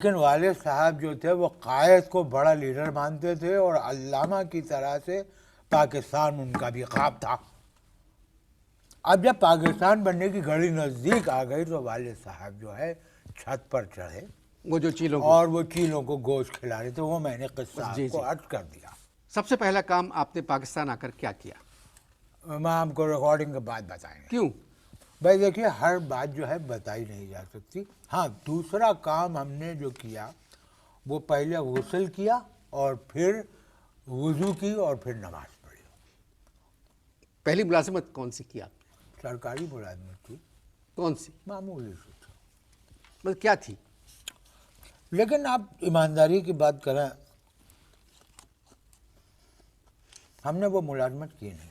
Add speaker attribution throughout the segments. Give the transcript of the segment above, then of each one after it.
Speaker 1: لیکن والد صاحب جو تھے وہ قائد کو بڑا لیڈر مانتے تھے اور علامہ کی طرح سے پاکستان ان کا بھی خواب تھا۔ اب جب پاکستان بننے کی گھڑی نزدیک آ گئی تو والد صاحب جو ہے چھت پر چڑھے
Speaker 2: وہ جو چیلوں
Speaker 1: اور وہ چیلوں کو گوشت کھلا رہے تھے۔ وہ میں نے قصہ آپ کو عرض کر دیا۔
Speaker 2: سب سے پہلا کام آپ نے پاکستان آ کر کیا کیا؟
Speaker 1: میں آپ کو ریکارڈنگ کے بعد بتائیں گے۔
Speaker 2: کیوں؟
Speaker 1: بھائی دیکھیے، ہر بات جو ہے بتائی نہیں جا سکتی۔ ہاں، دوسرا کام ہم نے جو کیا وہ پہلے غسل کیا اور پھر وضو کی اور پھر نماز پڑھی۔
Speaker 2: پہلی ملازمت کون سی کی آپ نے؟
Speaker 1: سرکاری ملازمت تھی،
Speaker 2: کون سی؟
Speaker 1: معمولی سی تھی۔
Speaker 2: مطلب کیا تھی؟
Speaker 1: لیکن آپ ایمانداری کی بات کریں، ہم نے وہ ملازمت کی نہیں۔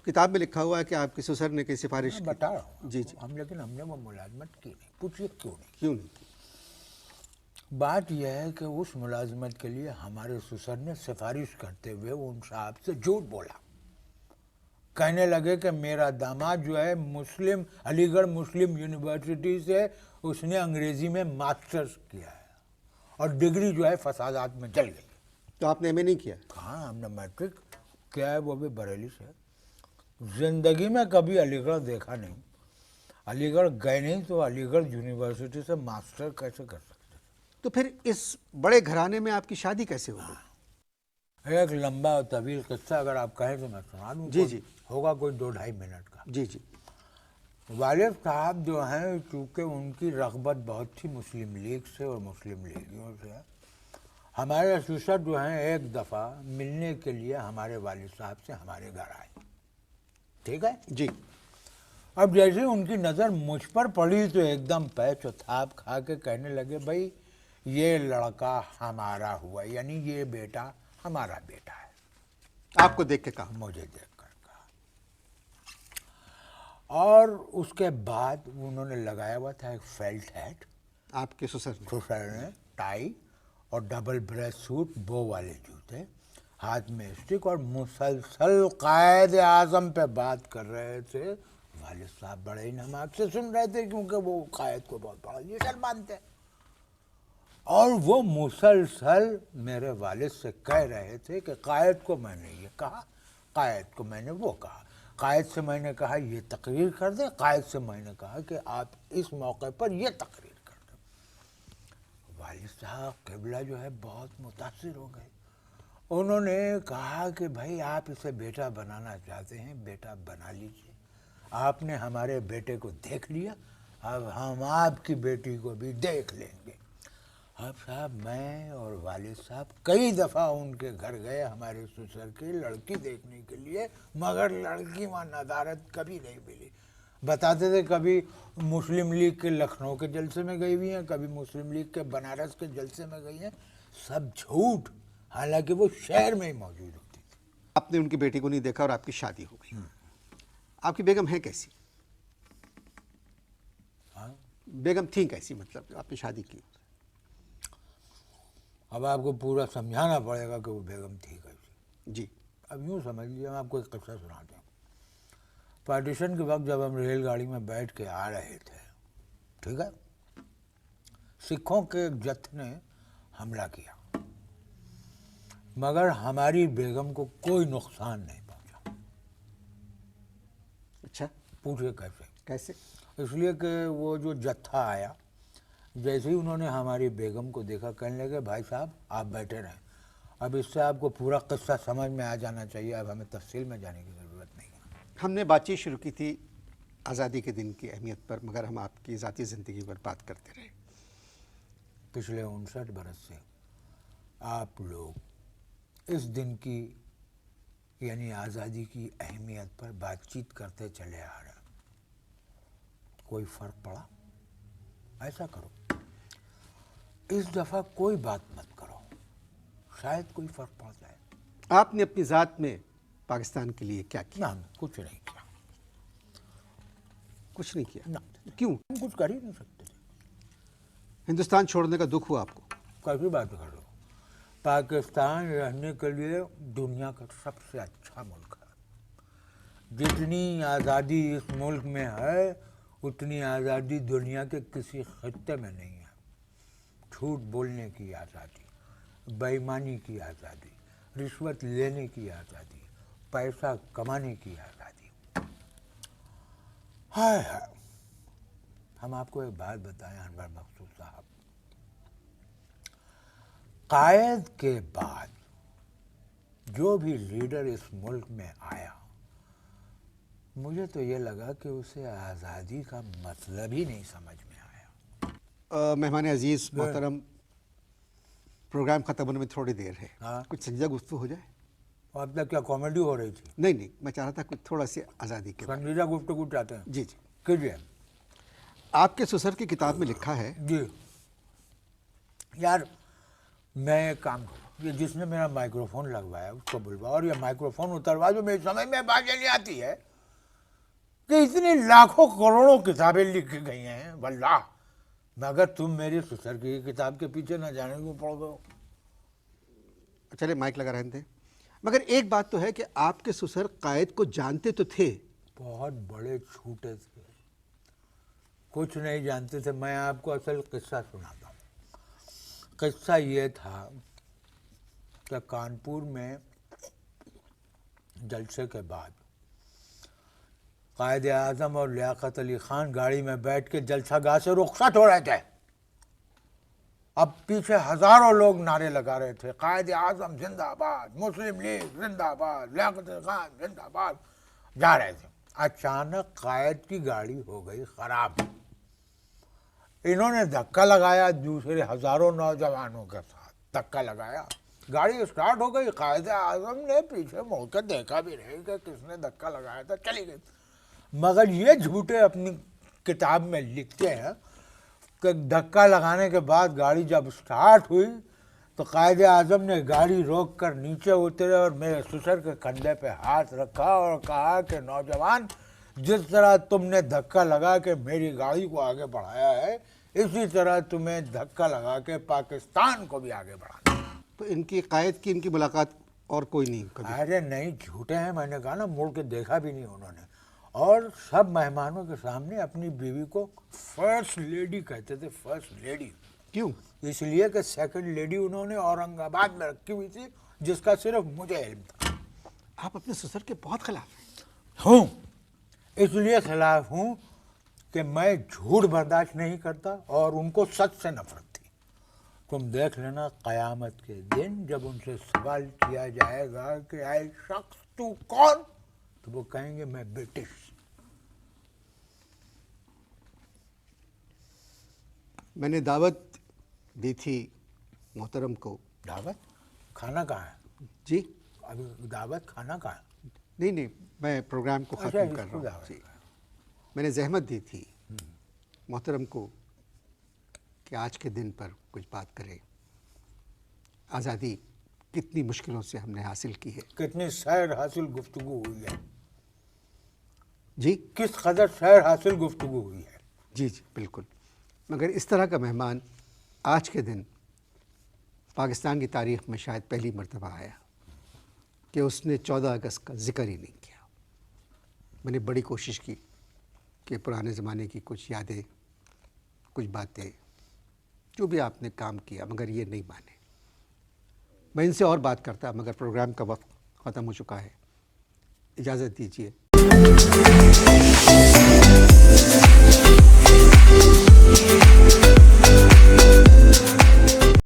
Speaker 2: کتاب میں لکھا ہوا ہے کہ آپ کی سسر نے کوئی سفارش کی۔
Speaker 1: بتا رہا ہوں
Speaker 2: جی
Speaker 1: لیکن ہم نے وہ ملازمت کی نہیں۔ پوچھیے کیوں نہیں؟
Speaker 2: کیوں نہیں کی؟
Speaker 1: بات یہ ہے کہ اس ملازمت کے لیے ہمارے سسر نے سفارش کرتے ہوئے ان صاحب سے جھوٹ بولا۔ کہنے لگے کہ میرا داماد جو ہے علی گڑھ مسلم یونیورسٹی سے اس نے انگریزی میں ماسٹرز کیا ہے اور ڈگری جو ہے فسادات میں جل گئی۔
Speaker 2: تو آپ نے ایم اے نہیں کیا؟
Speaker 1: ہاں، ہم نے میٹرک کیا ہے، وہ بھی بریلی سے۔ زندگی میں کبھی علی گڑھ دیکھا نہیں، علی گڑھ گئے نہیں تو علی گڑھ یونیورسٹی سے ماسٹر کیسے کر سکتے؟
Speaker 2: تو پھر اس بڑے گھرانے میں آپ کی شادی کیسے ہو گئی؟
Speaker 1: ایک لمبا اور طویل قصہ اگر آپ کہیں تو میں سنا دوں۔
Speaker 2: جی
Speaker 1: ہوگا کوئی 2-2.5 منٹ کا۔
Speaker 2: جی
Speaker 1: والد صاحب جو ہیں، چونکہ ان کی رغبت بہت تھی مسلم لیگ سے اور مسلم لیگیوں سے، ہمارے سسر جو ہیں ایک دفعہ ملنے کے لیے ہمارے والد صاحب سے ہمارے گھر آئے، ٹھیک ہے
Speaker 2: جی۔
Speaker 1: اب جیسے ان کی نظر مجھ پر پڑی تو ایک دم پیچ و تھاپ کھا کے کہنے لگے، بھائی یہ لڑکا ہمارا ہوا، یعنی یہ بیٹا ہمارا بیٹا ہے۔
Speaker 2: آپ کو دیکھ کے کہا؟
Speaker 1: مجھے دیکھ کر کہا۔ اور اس کے بعد انہوں نے لگایا ہوا تھا ایک فیلٹ ہیٹ،
Speaker 2: آپ کے سسر نے؟
Speaker 1: سسر نے ٹائی اور ڈبل بریسٹ سوٹ، بو والے جوتے، ہاتھ میں اسٹک، اور مسلسل قائد اعظم پہ بات کر رہے تھے۔ والد صاحب بڑے ہی نماز سے سن رہے تھے کیونکہ وہ قائد کو بہت بڑا لیڈر مانتے، اور وہ مسلسل میرے والد سے کہہ رہے تھے کہ قائد کو میں نے یہ کہا، قائد کو میں نے وہ کہا، قائد سے میں نے کہا یہ تقریر کر دیں، قائد سے میں نے کہا کہ آپ اس موقع پر یہ تقریر کر دیں۔ والد صاحب قبلہ جو ہے بہت متاثر ہو گئے۔ انہوں نے کہا کہ بھائی آپ اسے بیٹا بنانا چاہتے ہیں، بیٹا بنا لیجیے۔ آپ نے ہمارے بیٹے کو دیکھ لیا، اب ہم آپ کی بیٹی کو بھی دیکھ لیں گے۔ اب صاحب میں اور والد صاحب کئی دفعہ ان کے گھر گئے ہمارے سسر کی لڑکی دیکھنے کے لیے، مگر لڑکی وہاں ندارت کبھی نہیں ملی۔ بتاتے تھے کبھی مسلم لیگ کے لکھنؤ کے جلسے میں گئی ہوئی ہیں، کبھی مسلم لیگ کے بنارس کے جلسے میں گئی ہیں، سب جھوٹ، حالانکہ وہ شہر میں ہی موجود ہوتی تھی۔
Speaker 2: آپ نے ان کی بیٹی کو نہیں دیکھا اور آپ کی شادی ہو گئی۔ آپ کی بیگم ہے کیسی؟ بیگم تھی کیسی؟ مطلب آپ نے شادی کی؟
Speaker 1: اب آپ کو پورا سمجھانا پڑے گا کہ وہ بیگم تھی کیسی۔
Speaker 2: جی۔
Speaker 1: اب یوں سمجھ لیجیے، ہم آپ کو ایک قصہ سناتے ہیں۔ پارٹیشن کے وقت جب ہم ریل گاڑی میں بیٹھ کے آ رہے تھے، ٹھیک ہے، سکھوں کے ایک جتھ نے حملہ کیا، مگر ہماری بیگم کو کوئی نقصان نہیں پہنچا۔
Speaker 2: اچھا،
Speaker 1: پوچھئے کیسے؟
Speaker 2: کیسے؟
Speaker 1: اس لیے کہ وہ جو جتھا آیا، جیسے ہی انہوں نے ہماری بیگم کو دیکھا، کہنے لگے بھائی صاحب آپ بیٹھے رہیں، اب اس سے آپ کو پورا قصہ سمجھ میں آ جانا چاہیے، اب ہمیں تفصیل میں جانے کی ضرورت نہیں ہے۔
Speaker 2: ہم نے بات چیت شروع کی تھی آزادی کے دن کی اہمیت پر، مگر ہم آپ کی ذاتی زندگی پر بات کرتے رہے۔
Speaker 1: پچھلے 59 برس سے آپ لوگ اس دن کی یعنی آزادی کی اہمیت پر بات چیت کرتے چلے آ رہے ہیں، کوئی فرق پڑا؟ ایسا کرو، اس دفعہ کوئی بات مت کرو، شاید کوئی فرق پڑ جائے۔
Speaker 2: آپ نے اپنی ذات میں پاکستان کے لیے کیا کیا؟
Speaker 1: نہ، کچھ نہیں کیا۔
Speaker 2: کچھ نہیں کیا؟
Speaker 1: نہ،
Speaker 2: کیوں؟
Speaker 1: ہم کچھ کر ہی نہیں سکتے تھے۔
Speaker 2: ہندوستان چھوڑنے کا دکھ ہوا آپ کو؟
Speaker 1: کیسی بات کر رہے ہو؟ پاکستان رہنے کے لیے دنیا کا سب سے اچھا ملک ہے۔ جتنی آزادی اس ملک میں ہے اتنی آزادی دنیا کے کسی خطے میں نہیں ہے۔ جھوٹ بولنے کی آزادی, بےایمانی کی آزادی, رشوت لینے کی آزادی, پیسہ کمانے کی آزادی. ہائے ہائے. ہم آپ کو ایک بات بتائیں انور مقصود صاحب, قائد کے بعد جو بھی لیڈر اس ملک میں آیا, مجھے تو یہ لگا کہ اسے آزادی کا مطلب ہی نہیں سمجھ میں آیا.
Speaker 2: مہمان عزیز محترم, پروگرام ختم ہونے میں تھوڑی دیر ہے,
Speaker 1: ہاں.
Speaker 2: کچھ سنجیدہ گفتگو ہو جائے؟
Speaker 1: اب تک کیا کامیڈی ہو رہی تھی؟
Speaker 2: نہیں, میں چاہ رہا تھا کچھ تھوڑا سی آزادی کے بارے
Speaker 1: سنجیدہ گفتگو چاہتے ہیں؟
Speaker 2: میں. جی.
Speaker 1: کیجیے.
Speaker 2: آپ کے سسر کی کتاب میں لکھا ہے.
Speaker 1: جی یار, میں ایک کام کروں, یہ جس نے میرا مائکرو فون لگوایا اس کو بلوا, اور یہ مائکرو فون اتروا جو میری سمجھ میں بات نہیں آتی ہے کہ اتنی لاکھوں کروڑوں کتابیں لکھی گئی ہیں واللہ, مگر تم میری سسر کی کتاب کے پیچھے نہ جانے کو پڑ گئے.
Speaker 2: چلے مائک لگا رہے تھے. مگر ایک بات تو ہے کہ آپ کے سسر قائد کو جانتے تو تھے.
Speaker 1: بہت بڑے چھوٹے تھے, کچھ نہیں جانتے تھے. میں آپ کو اصل قصہ سناتا ہوں. قصہ یہ تھا کہ کانپور میں جلسے کے بعد قائد اعظم اور لیاقت علی خان گاڑی میں بیٹھ کے جلسہ گاہ سے رخصت ہو رہے تھے. اب پیچھے ہزاروں لوگ نعرے لگا رہے تھے, قائد اعظم زندہ آباد, مسلم لیگ زندہ باد, لیاقت علی خان زندہ باد, جا رہے تھے. اچانک قائد کی گاڑی ہو گئی خراب. انہوں نے دھکا لگایا دوسرے ہزاروں نوجوانوں کے ساتھ, دھکا لگایا, گاڑی اسٹارٹ ہو گئی. قائد اعظم نے پیچھے مڑ کے دیکھا بھی نہیں کہ کس نے دھکا لگایا تھا, چلی گئی. مگر یہ جھوٹے اپنی کتاب میں لکھتے ہیں کہ دھکا لگانے کے بعد گاڑی جب اسٹارٹ ہوئی تو قائد اعظم نے گاڑی روک کر نیچے اترے اور میرے سسر کے کندھے پہ ہاتھ رکھا اور کہا کہ نوجوان, جس طرح تم نے دھکا لگا کے میری گاڑی کو آگے بڑھایا ہے, اسی طرح تمہیں دھکا لگا کے پاکستان کو بھی آگے بڑھانا.
Speaker 2: تو ان کی قائد کی ان کی ملاقات اور کوئی نہیں کبھی؟
Speaker 1: ارے نہیں, جھوٹے ہیں. میں نے کہا نا, مڑ کے دیکھا بھی نہیں انہوں نے. اور سب مہمانوں کے سامنے اپنی بیوی کو فرسٹ لیڈی کہتے تھے. فرسٹ لیڈی
Speaker 2: کیوں؟
Speaker 1: اس لیے کہ سیکنڈ لیڈی انہوں نے اورنگ آباد میں رکھی ہوئی تھی, جس کا صرف مجھے علم تھا.
Speaker 2: آپ اپنے سسر کے بہت خلاف
Speaker 1: ہوں. اس لیے خلاف ہوں کہ میں جھوٹ برداشت نہیں کرتا اور ان کو سچ سے نفرت تھی. تم دیکھ لینا قیامت کے دن جب ان سے سوال کیا جائے گا کہ اے شخص تو کون, تو وہ کہیں گے میں برٹش.
Speaker 2: میں نے دعوت دی تھی محترم کو.
Speaker 1: دعوت؟ کھانا کہاں ہے؟
Speaker 2: جی
Speaker 1: ابھی دعوت, کھانا کہاں ہے؟
Speaker 2: نہیں, میں پروگرام کو ختم کر رہا ہوں. جی, میں نے زحمت دی تھی محترم کو کہ آج کے دن پر کچھ بات کرے. آزادی کتنی مشکلوں سے ہم نے حاصل کی ہے.
Speaker 1: کتنی سیر حاصل گفتگو ہوئی ہے.
Speaker 2: جی,
Speaker 1: کس قدر سیر حاصل گفتگو ہوئی ہے.
Speaker 2: جی بالکل. مگر اس طرح کا مہمان آج کے دن پاکستان کی تاریخ میں شاید پہلی مرتبہ آیا کہ اس نے 14 اگست کا ذکر ہی نہیں کیا. میں نے بڑی کوشش کی کہ پرانے زمانے کی کچھ یادیں, کچھ باتیں, جو بھی آپ نے کام کیا, مگر یہ نہیں مانے. میں ان سے اور بات کرتا, مگر پروگرام کا وقت ختم ہو چکا ہے. اجازت دیجیے.